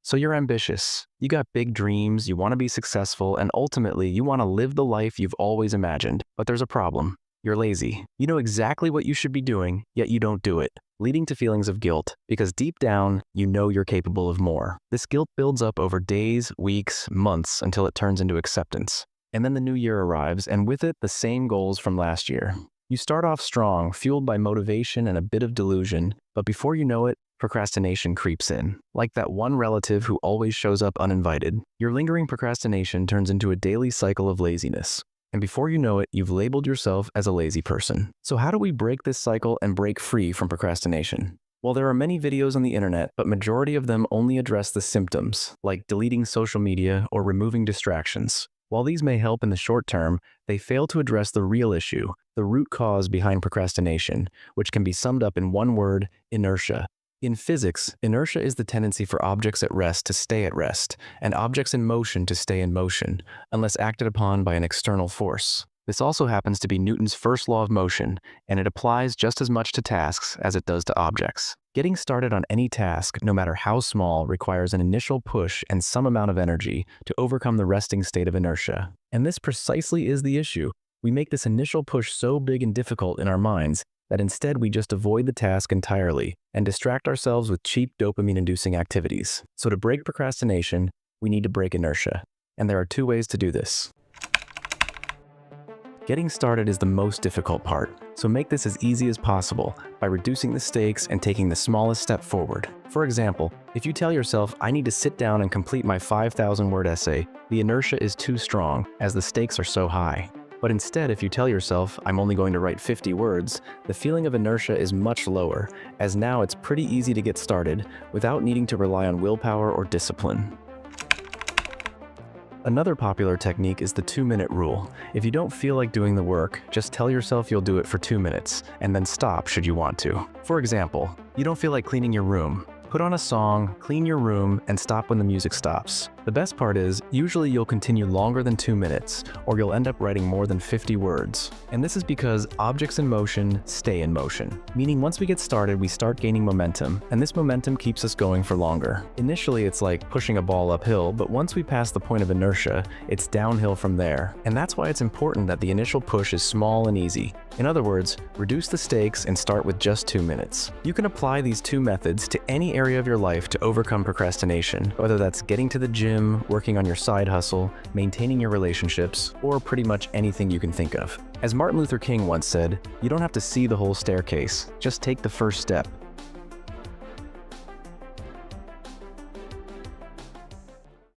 So you're ambitious. You got big dreams, you want to be successful, and ultimately you want to live the life you've always imagined. But there's a problem. You're lazy. You know exactly what you should be doing, yet you don't do it, leading to feelings of guilt, because deep down, you know you're capable of more. This guilt builds up over days, weeks, months, until it turns into acceptance. And then the new year arrives, and with it, the same goals from last year. You start off strong, fueled by motivation and a bit of delusion, but before you know it, procrastination creeps in. Like that one relative who always shows up uninvited, your lingering procrastination turns into a daily cycle of laziness. And before you know it, you've labeled yourself as a lazy person. So how do we break this cycle and break free from procrastination? Well, there are many videos on the internet, but majority of them only address the symptoms, like deleting social media or removing distractions. While these may help in the short term, they fail to address the real issue, the root cause behind procrastination, which can be summed up in one word: inertia. In physics, inertia is the tendency for objects at rest to stay at rest, and objects in motion to stay in motion, unless acted upon by an external force. This also happens to be Newton's first law of motion, and it applies just as much to tasks as it does to objects. Getting started on any task, no matter how small, requires an initial push and some amount of energy to overcome the resting state of inertia. And this precisely is the issue. We make this initial push so big and difficult in our minds that instead we just avoid the task entirely and distract ourselves with cheap dopamine-inducing activities. So to break procrastination, we need to break inertia. And there are two ways to do this. Getting started is the most difficult part, so make this as easy as possible by reducing the stakes and taking the smallest step forward. For example, if you tell yourself, "I need to sit down and complete my 5,000-word essay," the inertia is too strong, as the stakes are so high. But instead, if you tell yourself, "I'm only going to write 50 words, the feeling of inertia is much lower, as now it's pretty easy to get started without needing to rely on willpower or discipline. Another popular technique is the 2-minute rule. If you don't feel like doing the work, just tell yourself you'll do it for 2 minutes, and then stop should you want to. For example, you don't feel like cleaning your room. Put on a song, clean your room, and stop when the music stops. The best part is, usually you'll continue longer than 2 minutes, or you'll end up writing more than 50 words. And this is because objects in motion stay in motion. Meaning once we get started, we start gaining momentum, and this momentum keeps us going for longer. Initially, it's like pushing a ball uphill, but once we pass the point of inertia, it's downhill from there. And that's why it's important that the initial push is small and easy. In other words, reduce the stakes and start with just 2 minutes. You can apply these two methods to any area of your life to overcome procrastination, whether that's getting to the gym, working on your side hustle, maintaining your relationships, or pretty much anything you can think of. As Martin Luther King once said, "You don't have to see the whole staircase, just take the first step."